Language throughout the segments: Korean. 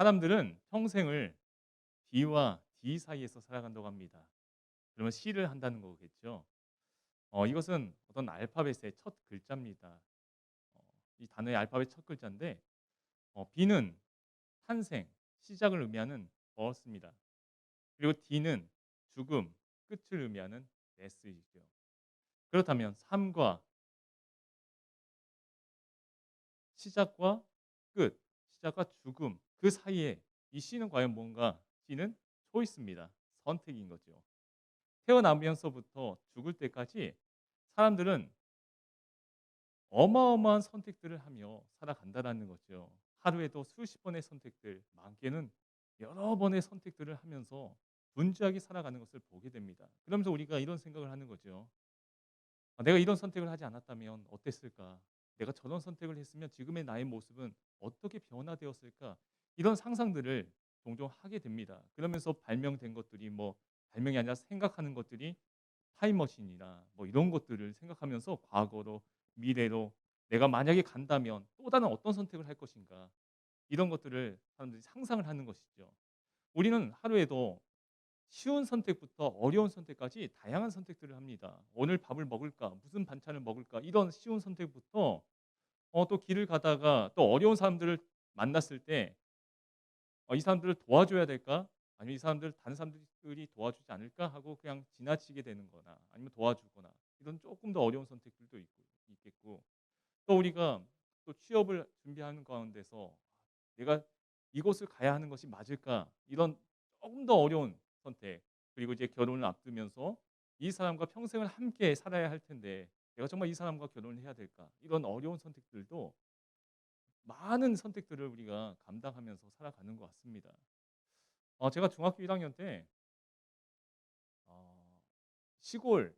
사람들은 평생을 B와 D 사이에서 살아간다고 합니다. 그러면 C를 한다는 거겠죠. 이것은 어떤 알파벳의 첫 글자입니다. 어, 이 단어의 알파벳 첫 글자인데 B는 탄생, 시작을 의미하는 birth입니다. 그리고 D는 죽음, 끝을 의미하는 death이죠. 그렇다면 삶과 시작과 끝, 시작과 죽음 그 사이에 이 C는 과연 뭔가? C는 초이스입니다. 선택인 거죠. 태어나면서부터 죽을 때까지 사람들은 어마어마한 선택들을 하며 살아간다라는 거죠. 하루에도 수십 번의 선택들, 많게는 여러 번의 선택들을 하면서 분주하게 살아가는 것을 보게 됩니다. 그러면서 우리가 이런 생각을 하는 거죠. '내가 이런 선택을 하지 않았다면 어땠을까? 내가 저런 선택을 했으면 지금의 나의 모습은 어떻게 변화되었을까?' 이런 상상들을 종종 하게 됩니다. 그러면서 발명된 것들이 발명이 아니라 생각하는 것들이 타임머신이나 이런 것들을 생각하면서 과거로 미래로 내가 만약에 간다면 또 다른 어떤 선택을 할 것인가 이런 것들을 사람들이 상상을 하는 것이죠. 우리는 하루에도 쉬운 선택부터 어려운 선택까지 다양한 선택들을 합니다. 오늘 밥을 먹을까? 무슨 반찬을 먹을까? 이런 쉬운 선택부터 또 길을 가다가 또 어려운 사람들을 만났을 때 '이 사람들을 도와줘야 될까? 아니면 이 사람들 다른 사람들이 도와주지 않을까?' 하고 그냥 지나치게 되는 거나 아니면 도와주거나 이런 조금 더 어려운 선택들도 있겠고 또 우리가 또 취업을 준비하는 가운데서 '내가 이곳을 가야 하는 것이 맞을까?' 이런 조금 더 어려운 선택 그리고 이제 결혼을 앞두면서 이 사람과 평생을 함께 살아야 할 텐데 '내가 정말 이 사람과 결혼을 해야 될까?' 이런 어려운 선택들도 많은 선택들을 우리가 감당하면서 살아가는 것 같습니다. 제가 중학교 1 학년 때 어 시골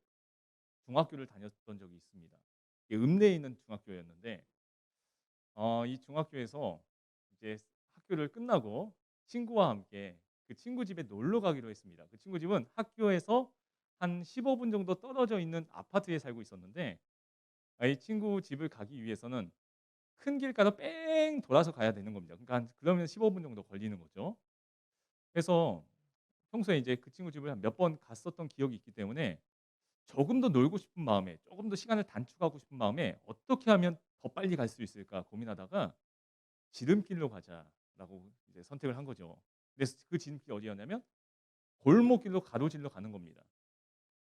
중학교를 다녔던 적이 있습니다. 이게 읍내에 있는 중학교였는데 이 중학교에서 이제 학교를 끝나고 친구와 함께 그 친구 집에 놀러 가기로 했습니다. 그 친구 집은 학교에서 한 15분 정도 떨어져 있는 아파트에 살고 있었는데 이 친구 집을 가기 위해서는 큰 길가로 뺑 돌아서 가야 되는 겁니다. 그러니까 그러면 15분 정도 걸리는 거죠. 그래서 평소에 이제 그 친구 집을 한 몇 번 갔었던 기억이 있기 때문에 조금 더 놀고 싶은 마음에 조금 더 시간을 단축하고 싶은 마음에 '어떻게 하면 더 빨리 갈 수 있을까?' 고민하다가 '지름길로 가자.'라고 이제 선택을 한 거죠. 그래서 그 지름길이 어디였냐면 골목길로 가로질러 가는 겁니다.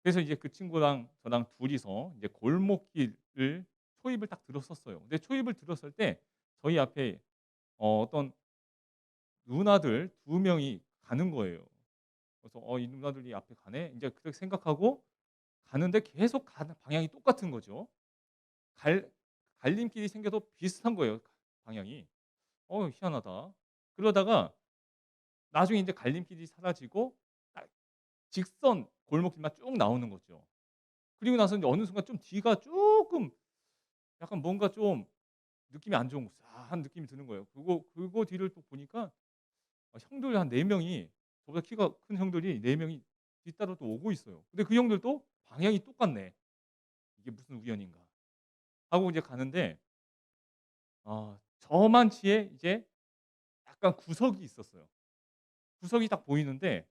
그래서 이제 그 친구랑 저랑 둘이서 이제 골목길을 초입을 딱 들었었어요. 근데 초입을 들었을 때 저희 앞에 어떤 누나들 두 명이 가는 거예요. 그래서 '이 누나들이 앞에 가네.' 인제 그렇게 생각하고 가는데 계속 가는 방향이 똑같은 거죠. 갈 갈림길이 생겨도 비슷한 거예요, 방향이. 희한하다. 그러다가 나중에 인제 갈림길이 사라지고 딱 직선 골목길만 쭉 나오는 거죠. 그리고 나서 인제 어느 순간 좀 뒤가 쪼끔 약간 뭔가 좀 느낌이 안 좋은 싸한 느낌이 드는 거예요. 그거 뒤를 또 보니까 형들 한 4 명이 저보다 키가 큰 형들이 4 명이 뒤따라 또 오고 있어요. 근데 그 형들도 방향이 똑같네. '이게 무슨 우연인가.' 하고 이제 가는데 저만치에 이제 약간 구석이 있었어요. 구석이 딱 보이는데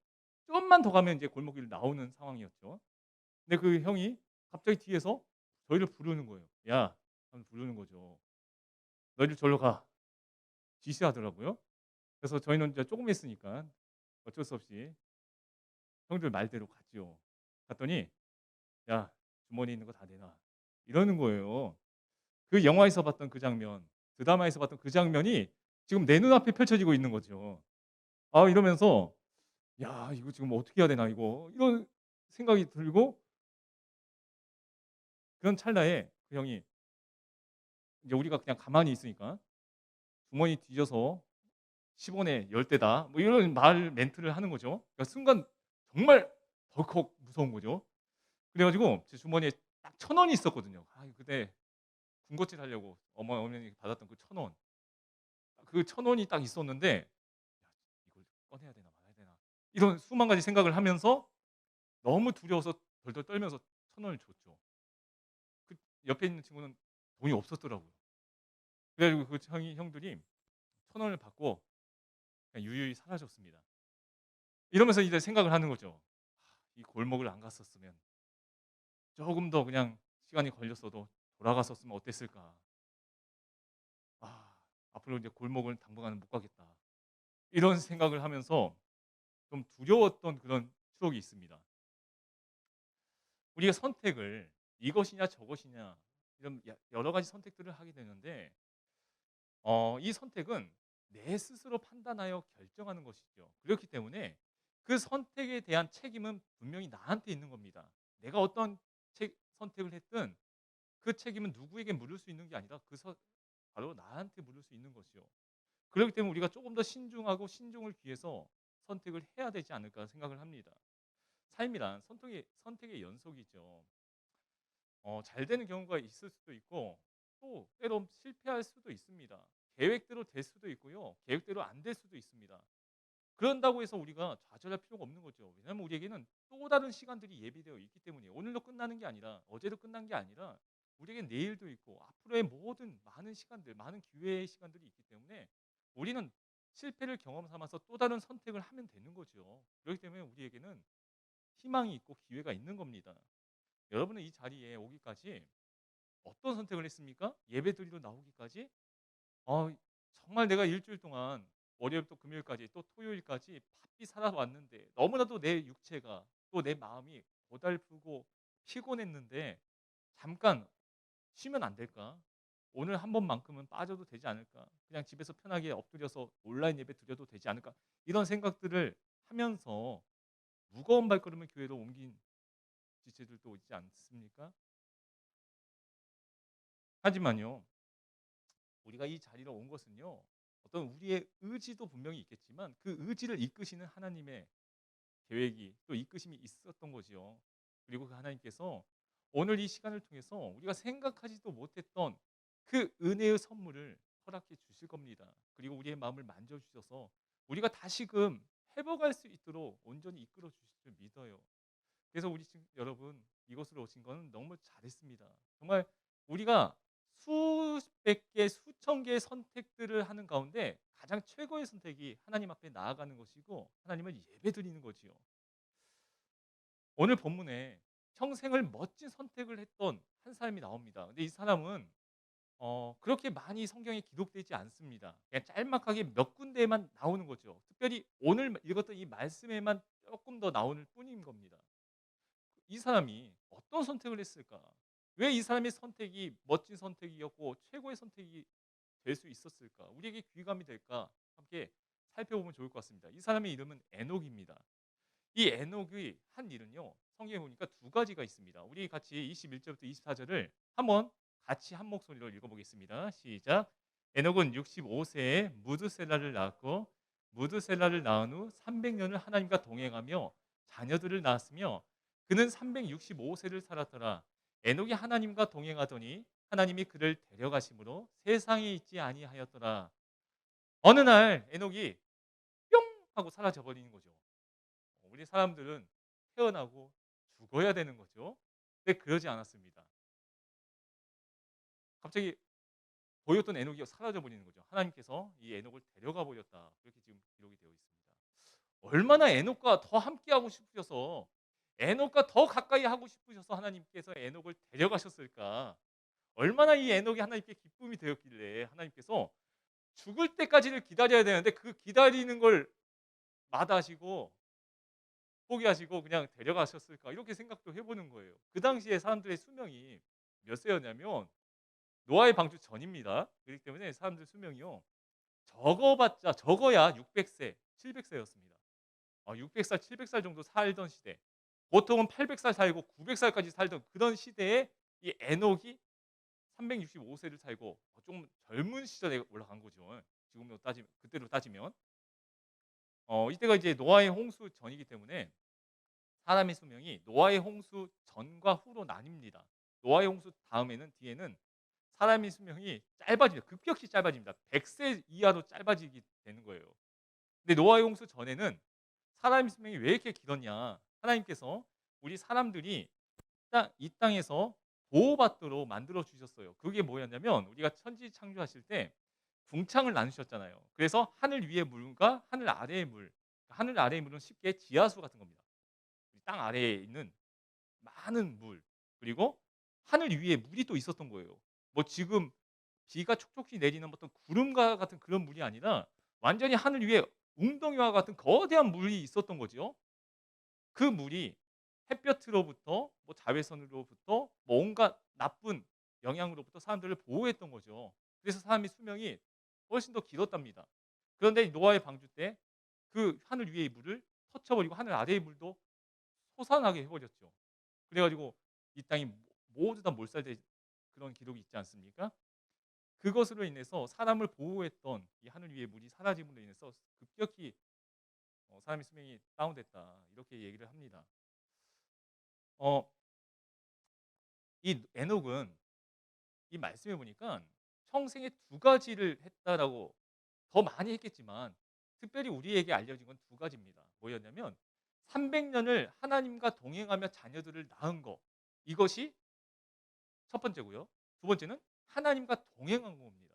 좀만 더 가면 이제 골목길로 나오는 상황이었죠. 근데 그 형이 갑자기 뒤에서 저희를 부르는 거예요. "야." 하면서 부르는 거죠. "너희들 절로 가." 지시하더라고요. 그래서 저희는 이제 조금 했으니까 어쩔 수 없이 형들 말대로 갔죠. 갔더니 "야 주머니에 있는 거 다 내놔." 이러는 거예요. 그 영화에서 봤던 그 장면, 드라마에서 봤던 그 장면이 지금 내 눈앞에 펼쳐지고 있는 거죠. 이러면서 '야 이거 지금 어떻게 해야 되나 이거.' 이런 생각이 들고 그런 찰나에 그 형이 이제 우리가 그냥 가만히 있으니까 주머니 뒤져서 "10 원에 10 대다." 이런 말 멘트를 하는 거죠. 그러니까 순간 정말 덜컥 무서운 거죠. 그래 가지고 제 주머니에 딱 1,000 원이 있었거든요. 그때 군것질 하려고 어머니 받았던 그 1,000 원. 그 1,000 원이 딱 있었는데 '야 이걸 꺼내야 되나 말아야 되나.' 이런 수만 가지 생각을 하면서 너무 두려워서 덜덜 떨면서 1,000 원을 줬죠. 그 옆에 있는 친구는 돈이 없었더라고요. 그래 가지고 그 형들이 1,000 원을 받고 그냥 유유히 사라졌습니다. 이러면서 이제 생각을 하는 거죠. '이 골목을 안 갔었으면 조금 더 그냥 시간이 걸렸어도 돌아갔었으면 어땠을까. 아 앞으로 이제 골목을 당분간은 못 가겠다.' 이런 생각을 하면서 좀 두려웠던 그런 추억이 있습니다. 우리가 선택을 이것이냐 저것이냐 이런 여러 가지 선택들을 하게 되는데 이 선택은 내 스스로 판단하여 결정하는 것이죠. 그렇기 때문에 그 선택에 대한 책임은 분명히 나한테 있는 겁니다. 내가 어떤 선택을 했든 그 책임은 누구에게 물을 수 있는 게 아니라 바로 나한테 물을 수 있는 것이요. 그렇기 때문에 우리가 조금 더 신중하고 신중을 기해서 선택을 해야 되지 않을까 생각을 합니다. 삶이란 선택의 연속이죠. 잘 되는 경우가 있을 수도 있고 또 때론 실패할 수도 있습니다. 계획대로 될 수도 있고요. 계획대로 안 될 수도 있습니다. 그런다고 해서 우리가 좌절할 필요가 없는 거죠. 왜냐하면 우리에게는 또 다른 시간들이 예비되어 있기 때문에 오늘로 끝나는 게 아니라 어제로 끝난 게 아니라 우리에겐 내일도 있고 앞으로의 모든 많은 시간들, 많은 기회의 시간들이 있기 때문에 우리는 실패를 경험 삼아서 또 다른 선택을 하면 되는 거죠. 그렇기 때문에 우리에게는 희망이 있고 기회가 있는 겁니다. 여러분은 이 자리에 오기까지 어떤 선택을 했습니까? 예배드리러 나오기까지 정말 내가 일주일 동안 월요일부터 금요일까지 또 토요일까지 바삐 살아왔는데 너무나도 내 육체가 또 내 마음이 고달프고 피곤했는데 '잠깐 쉬면 안 될까? 오늘 한 번만큼은 빠져도 되지 않을까? 그냥 집에서 편하게 엎드려서 온라인 예배 드려도 되지 않을까?' 이런 생각들을 하면서 무거운 발걸음을 교회로 옮긴 지체들도 있지 않습니까? 하지만요. 우리가 이 자리로 온 것은요. 어떤 우리의 의지도 분명히 있겠지만 그 의지를 이끄시는 하나님의 계획이 또 이끄심이 있었던 거지요. 그리고 그 하나님께서 오늘 이 시간을 통해서 우리가 생각하지도 못했던 그 은혜의 선물을 허락해 주실 겁니다. 그리고 우리의 마음을 만져 주셔서 우리가 다시금 회복할 수 있도록 온전히 이끌어 주실 줄 믿어요. 그래서 우리 지금 여러분 이곳으로 오신 거는 너무 잘했습니다. 정말 우리가 수백 개, 수천 개의 선택들을 하는 가운데 가장 최고의 선택이 하나님 앞에 나아가는 것이고 하나님을 예배드리는 거지요. 오늘 본문에 평생을 멋진 선택을 했던 한 사람이 나옵니다. 근데 이 사람은 그렇게 많이 성경에 기록되지 않습니다. 그냥 짤막하게 몇 군데에만 나오는 거죠. 특별히 오늘 읽었던 이 말씀에만 조금 더 나오는 뿐인 겁니다. 이 사람이 어떤 선택을 했을까? 왜 이 사람의 선택이 멋진 선택이었고 최고의 선택이 될 수 있었을까? 우리에게 귀감이 될까? 함께 살펴보면 좋을 것 같습니다. 이 사람의 이름은 에녹입니다. 이 에녹의 한 일은요. 성경에 보니까 두 가지가 있습니다. 우리 같이 21절부터 24절을 한번 같이 한 목소리로 읽어보겠습니다. 시작. 에녹은 65세에 무드셀라를 낳았고 무드셀라를 낳은 후 300년을 하나님과 동행하며 자녀들을 낳았으며 그는 365세를 살았더라. 에녹이 하나님과 동행하더니 하나님이 그를 데려가심으로 세상에 있지 아니하였더라. 어느 날 에녹이 뿅 하고 사라져 버리는 거죠. 우리 사람들은 태어나고 죽어야 되는 거죠. 근데 그러지 않았습니다. 갑자기 보였던 에녹이 사라져 버리는 거죠. 하나님께서 이 에녹을 데려가 버렸다. 그렇게 지금 기록이 되어 있습니다. 얼마나 에녹과 더 함께하고 싶으셔서 에녹과 더 가까이 하고 싶으셔서 하나님께서 에녹을 데려가셨을까? 얼마나 이 에녹이 하나님께 기쁨이 되었길래 하나님께서 죽을 때까지를 기다려야 되는데 그 기다리는 걸 마다하시고 포기하시고 그냥 데려가셨을까? 이렇게 생각도 해보는 거예요. 그 당시에 사람들의 수명이 몇 세였냐면 노아의 방주 전입니다. 그렇기 때문에 사람들 수명이요. 적어봤자 적어야 600세, 700세였습니다. 600살, 700살 정도 살던 시대. 보통은 800살 살고 900살까지 살던 그런 시대에 이 에녹이 365세를 살고 좀 젊은 시절에 올라간 거죠. 지금으로 따지면 그때로 따지면 이때가 이제 노아의 홍수 전이기 때문에 사람의 수명이 노아의 홍수 전과 후로 나뉩니다. 노아의 홍수 다음에는 뒤에는 사람의 수명이 짧아집니다. 급격히 짧아집니다. 100세 이하로 짧아지게 되는 거예요. 근데 노아의 홍수 전에는 사람의 수명이 왜 이렇게 길었냐? 하나님께서 우리 사람들이 이 땅에서 보호받도록 만들어 주셨어요. 그게 뭐였냐면 우리가 천지 창조하실 때 궁창을 나누셨잖아요. 그래서 하늘 위의 물과 하늘 아래의 물. 하늘 아래의 물은 쉽게 지하수 같은 겁니다. 땅 아래에 있는 많은 물. 그리고 하늘 위에 물이 또 있었던 거예요. 뭐 지금 비가 촉촉히 내리는 어떤 구름과 같은 그런 물이 아니라 완전히 하늘 위에 웅덩이와 같은 거대한 물이 있었던 거죠. 그 물이 햇볕으로부터 뭐 자외선으로부터 뭐 온갖 나쁜 영향으로부터 사람들을 보호했던 거죠. 그래서 사람의 수명이 훨씬 더 길었답니다. 그런데 노아의 방주 때 그 하늘 위의 물을 터쳐버리고 하늘 아래의 물도 솟아나게 해버렸죠. 그래가지고 이 땅이 모두 다 몰살된 그런 기록이 있지 않습니까? 그것으로 인해서 사람을 보호했던 이 하늘 위의 물이 사라짐으로 인해서 급격히 사람의 수명이 다운됐다 이렇게 얘기를 합니다. 어, 이 에녹은 이 말씀해 보니까 평생에 두 가지를 했다라고 더 많이 했겠지만 특별히 우리에게 알려진 건 두 가지입니다. 뭐였냐면 300년을 하나님과 동행하며 자녀들을 낳은 거. 이것이 첫 번째고요. 두 번째는 하나님과 동행한 겁니다.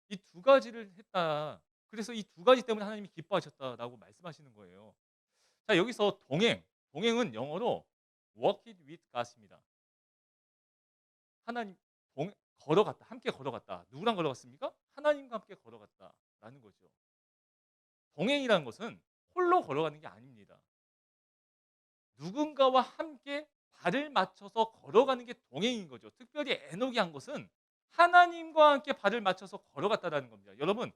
이 두 가지를 했다. 그래서 이 두 가지 때문에 하나님이 기뻐하셨다라고 말씀하시는 거예요. 자, 여기서 동행. 동행은 영어로 walk it with God입니다. 하나님 걸어갔다. 함께 걸어갔다. 누구랑 걸어갔습니까? 하나님과 함께 걸어갔다라는 거죠. 동행이라는 것은 홀로 걸어가는 게 아닙니다. 누군가와 함께 발을 맞춰서 걸어가는 게 동행인 거죠. 특별히 에녹이 한 것은 하나님과 함께 발을 맞춰서 걸어갔다라는 겁니다. 여러분,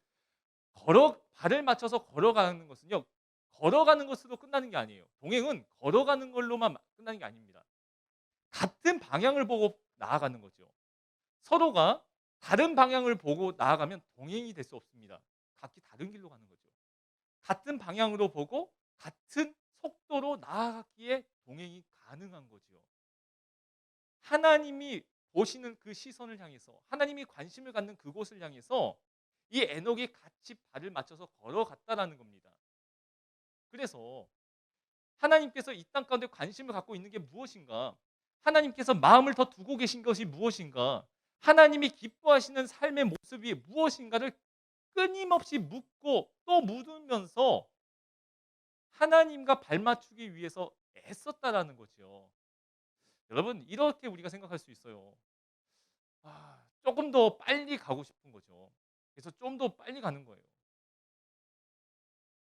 발을 맞춰서 걸어가는 것은요. 걸어가는 것으로 끝나는 게 아니에요. 동행은 걸어가는 걸로만 끝나는 게 아닙니다. 같은 방향을 보고 나아가는 거죠. 서로가 다른 방향을 보고 나아가면 동행이 될 수 없습니다. 각기 다른 길로 가는 거죠. 같은 방향으로 보고 같은 속도로 나아가기에 동행이 가능한 거죠. 하나님이 보시는 그 시선을 향해서 하나님이 관심을 갖는 그곳을 향해서 이 에녹이 같이 발을 맞춰서 걸어갔다라는 겁니다. 그래서 하나님께서 이 땅 가운데 관심을 갖고 있는 게 무엇인가? 하나님께서 마음을 더 두고 계신 것이 무엇인가? 하나님이 기뻐하시는 삶의 모습이 무엇인가를 끊임없이 묻고 또 묻으면서 하나님과 발맞추기 위해서 애썼다라는 거죠. 여러분, 이렇게 우리가 생각할 수 있어요. 조금 더 빨리 가고 싶은 거죠. 그래서 좀 더 빨리 가는 거예요.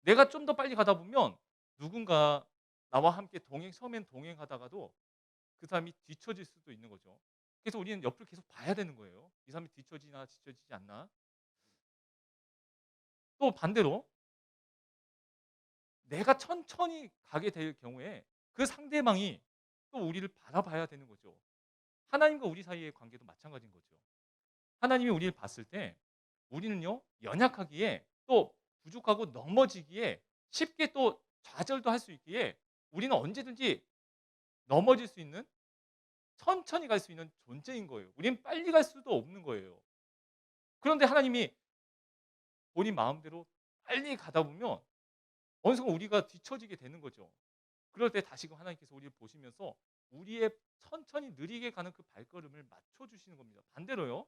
내가 좀 더 빨리 가다 보면 누군가 나와 함께 처음엔 동행하다가도 그 사람이 뒤처질 수도 있는 거죠. 그래서 우리는 옆을 계속 봐야 되는 거예요. 이 사람이 뒤처지지 않나. 또 반대로 내가 천천히 가게 될 경우에 그 상대방이 또 우리를 바라봐야 되는 거죠. 하나님과 우리 사이의 관계도 마찬가지인 거죠. 하나님이 우리를 봤을 때 우리는요, 연약하기에 또 부족하고 넘어지기에 쉽게 또 좌절도 할 수 있기에 우리는 언제든지 넘어질 수 있는 천천히 갈 수 있는 존재인 거예요. 우리는 빨리 갈 수도 없는 거예요. 그런데 하나님이 본인 마음대로 빨리 가다 보면 어느 순간 우리가 뒤처지게 되는 거죠. 그럴 때 다시금 하나님께서 우리를 보시면서 우리의 천천히 느리게 가는 그 발걸음을 맞춰주시는 겁니다. 반대로요.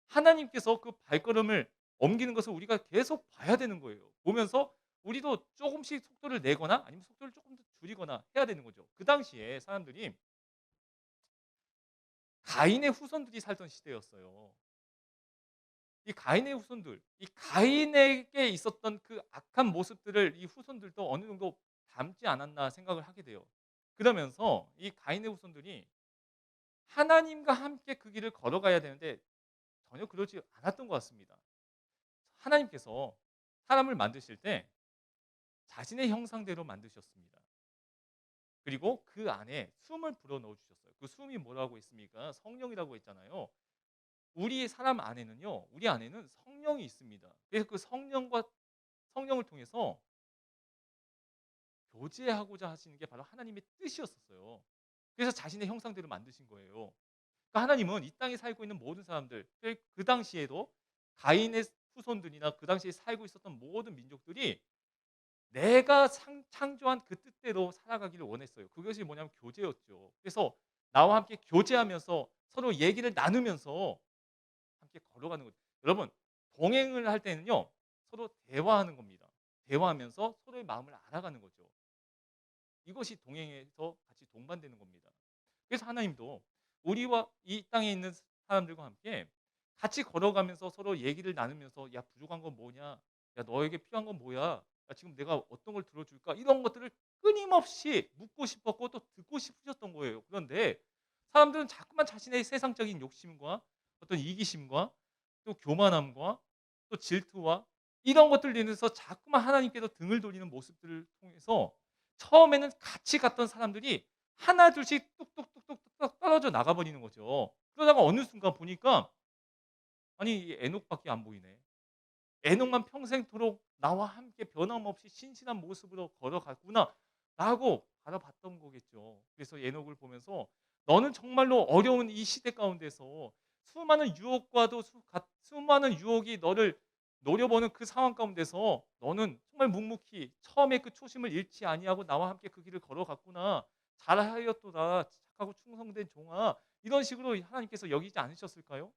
하나님께서 그 발걸음을 옮기는 것을 우리가 계속 봐야 되는 거예요. 보면서 우리도 조금씩 속도를 내거나 아니면 속도를 조금 더 줄이거나 해야 되는 거죠. 그 당시에 사람들이 가인의 후손들이 살던 시대였어요. 이 가인의 후손들, 이 가인에게 있었던 그 악한 모습들을 이 후손들도 어느 정도 닮지 않았나 생각을 하게 돼요. 그러면서 이 가인의 후손들이 하나님과 함께 그 길을 걸어가야 되는데 전혀 그러지 않았던 것 같습니다. 하나님께서 사람을 만드실 때 자신의 형상대로 만드셨습니다. 그리고 그 안에 숨을 불어넣어 주셨어요. 그 숨이 뭐라고 했습니까? 성령이라고 했잖아요. 우리 사람 안에는요. 우리 안에는 성령이 있습니다. 그래서 그 성령을 통해서 교제하고자 하시는 게 바로 하나님의 뜻이었어요. 그래서 자신의 형상대로 만드신 거예요. 그러니까 하나님은 이 땅에 살고 있는 모든 사람들, 그 당시에도 가인의 후손들이나 그 당시에 살고 있었던 모든 민족들이 내가 창조한 그 뜻대로 살아가기를 원했어요. 그것이 뭐냐면 교제였죠. 그래서 나와 함께 교제하면서 서로 얘기를 나누면서 함께 걸어가는 거죠. 여러분, 동행을 할 때는요. 서로 대화하는 겁니다. 대화하면서 서로의 마음을 알아가는 거죠. 이것이 동행에서 같이 동반되는 겁니다. 그래서 하나님도 우리와 이 땅에 있는 사람들과 함께 같이 걸어가면서 서로 얘기를 나누면서 "야 부족한 건 뭐냐? 야 너에게 필요한 건 뭐야? 야 지금 내가 어떤 걸 들어줄까?" 이런 것들을 끊임없이 묻고 싶었고 또 듣고 싶으셨던 거예요. 그런데 사람들은 자꾸만 자신의 세상적인 욕심과 어떤 이기심과 또 교만함과 또 질투와 이런 것들을 인해서 자꾸만 하나님께서 등을 돌리는 모습들을 통해서 처음에는 같이 갔던 사람들이 하나둘씩 뚝뚝뚝뚝뚝 떨어져 나가 버리는 거죠. 그러다가 어느 순간 보니까 '아니 이 에녹밖에 안 보이네. 에녹만 평생토록 나와 함께 변함없이 신실한 모습으로 걸어갔구나.'라고 바라봤던 거겠죠. 그래서 에녹을 보면서 '너는 정말로 어려운 이 시대 가운데서 수많은 유혹과도 수많은 유혹이 너를 노려보는 그 상황 가운데서 너는 정말 묵묵히 처음에 그 초심을 잃지 아니하고 나와 함께 그 길을 걸어갔구나. 잘하였도다. 착하고 충성된 종아.' 이런 식으로 하나님께서 여기지 않으셨을까요?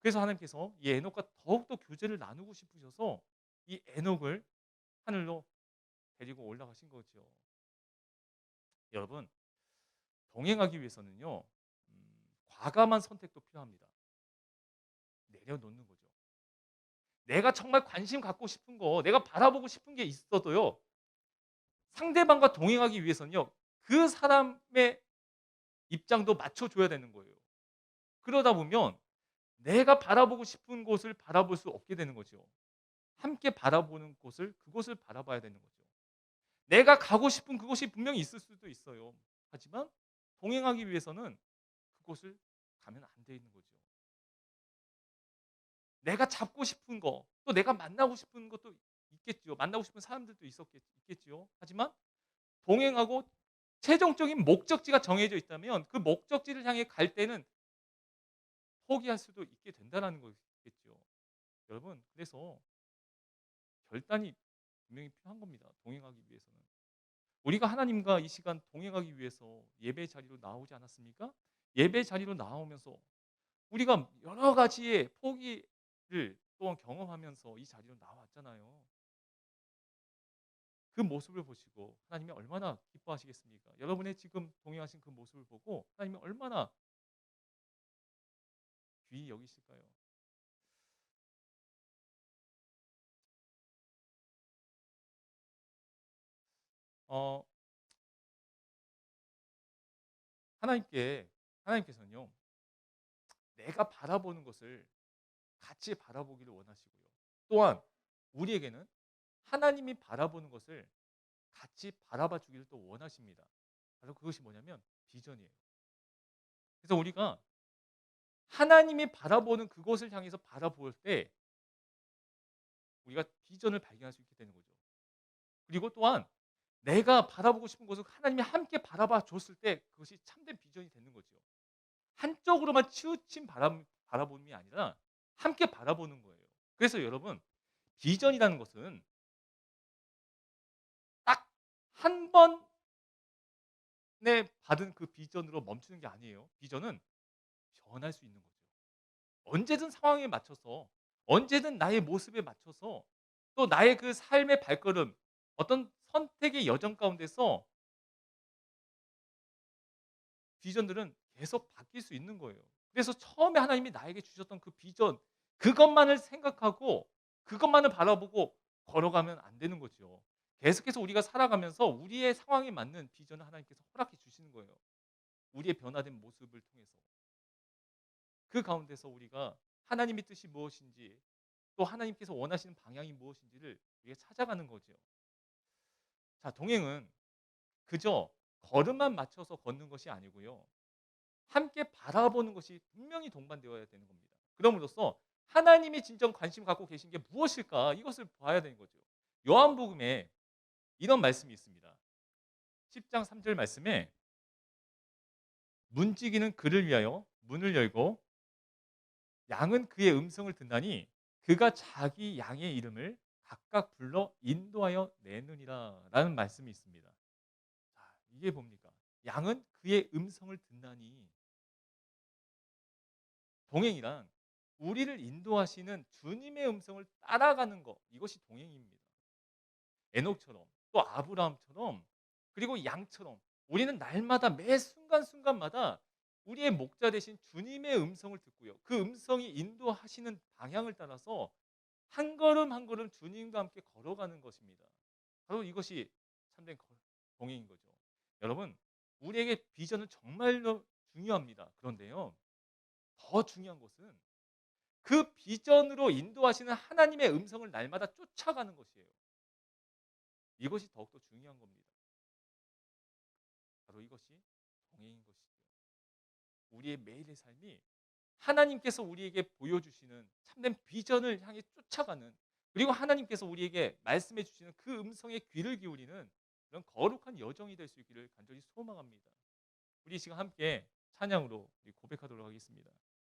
그래서 하나님께서 이 에녹과 더욱더 교제를 나누고 싶으셔서 이 에녹을 하늘로 데리고 올라가신 거죠. 여러분, 동행하기 위해서는요. 과감한 선택도 필요합니다. 내려놓는 거죠. 내가 정말 관심 갖고 싶은 거, 내가 바라보고 싶은 게 있어도요. 상대방과 동행하기 위해서는요. 그 사람의 입장도 맞춰줘야 되는 거예요. 그러다 보면 내가 바라보고 싶은 곳을 바라볼 수 없게 되는 거죠. 함께 바라보는 곳을 그곳을 바라봐야 되는 거죠. 내가 가고 싶은 그곳이 분명히 있을 수도 있어요. 하지만 동행하기 위해서는 그곳을 가면 안 되는 거죠. 내가 잡고 싶은 거, 또 내가 만나고 싶은 것도 있겠죠. 만나고 싶은 사람들도 있겠죠. 하지만 동행하고 최종적인 목적지가 정해져 있다면 그 목적지를 향해 갈 때는 포기할 수도 있게 된다는 거겠죠. 여러분, 그래서 결단이 분명히 필요한 겁니다. 동행하기 위해서는. 우리가 하나님과 이 시간 동행하기 위해서 예배 자리로 나오지 않았습니까? 예배 자리로 나오면서 우리가 여러 가지의 포기를 또한 경험하면서 이 자리로 나왔잖아요. 그 모습을 보시고 하나님이 얼마나 기뻐하시겠습니까? 여러분의 지금 동행하신 그 모습을 보고 하나님이 얼마나 귀히 여기실까요? 어, 하나님께서는요. 내가 바라보는 것을 같이 바라보기를 원하시고요. 또한 우리에게는 하나님이 바라보는 것을 같이 바라봐 주기를 또 원하십니다. 바로 그것이 뭐냐면 비전이에요. 그래서 우리가 하나님이 바라보는 그곳을 향해서 바라볼 때 우리가 비전을 발견할 수 있게 되는 거죠. 그리고 또한 내가 바라보고 싶은 곳을 하나님이 함께 바라봐 줬을 때 그것이 참된 비전이 되는 거죠. 한쪽으로만 치우친 바라봄이 아니라 함께 바라보는 거예요. 그래서 여러분 비전이라는 것은 딱 한 번에 받은 그 비전으로 멈추는 게 아니에요. 비전은 변할 수 있는 거죠. 언제든 상황에 맞춰서 언제든 나의 모습에 맞춰서 또 나의 그 삶의 발걸음 어떤 선택의 여정 가운데서 비전들은 계속 바뀔 수 있는 거예요. 그래서 처음에 하나님이 나에게 주셨던 그 비전 그것만을 생각하고 그것만을 바라보고 걸어가면 안 되는 거죠. 계속해서 우리가 살아가면서 우리의 상황에 맞는 비전을 하나님께서 허락해 주시는 거예요. 우리의 변화된 모습을 통해서. 그 가운데서 우리가 하나님의 뜻이 무엇인지 또 하나님께서 원하시는 방향이 무엇인지를 우리가 찾아가는 거죠. 자, 동행은 그저 걸음만 맞춰서 걷는 것이 아니고요. 함께 바라보는 것이 분명히 동반되어야 되는 겁니다. 그럼으로써 하나님이 진정 관심 갖고 계신 게 무엇일까? 이것을 봐야 되는 거죠. 요한복음에 이런 말씀이 있습니다. 10장 3절 말씀에 문지기는 그를 위하여 문을 열고 양은 그의 음성을 듣나니 그가 자기 양의 이름을 각각 불러 인도하여 내느니라 라는 말씀이 있습니다. 자, 이게 뭡니까? 양은 그의 음성을 듣나니 동행이란 우리를 인도하시는 주님의 음성을 따라가는 것, 이것이 동행입니다. 에녹처럼 또 아브라함처럼 그리고 양처럼 우리는 날마다 매 순간순간마다 우리의 목자 되신 주님의 음성을 듣고요. 그 음성이 인도하시는 방향을 따라서 한 걸음 한 걸음 주님과 함께 걸어가는 것입니다. 바로 이것이 참된 동행인 거죠. 여러분, 우리에게 비전은 정말로 중요합니다. 그런데요, 더 중요한 것은 그 비전으로 인도하시는 하나님의 음성을 날마다 쫓아가는 것이에요. 이것이 더욱더 중요한 겁니다. 바로 이것이 동행인 것이죠. 우리의 매일의 삶이 하나님께서 우리에게 보여주시는 참된 비전을 향해 쫓아가는, 그리고 하나님께서 우리에게 말씀해 주시는 그 음성에 귀를 기울이는 그런 거룩한 여정이 될 수 있기를 간절히 소망합니다. 우리 지금 함께 찬양으로 우리 고백하도록 하겠습니다.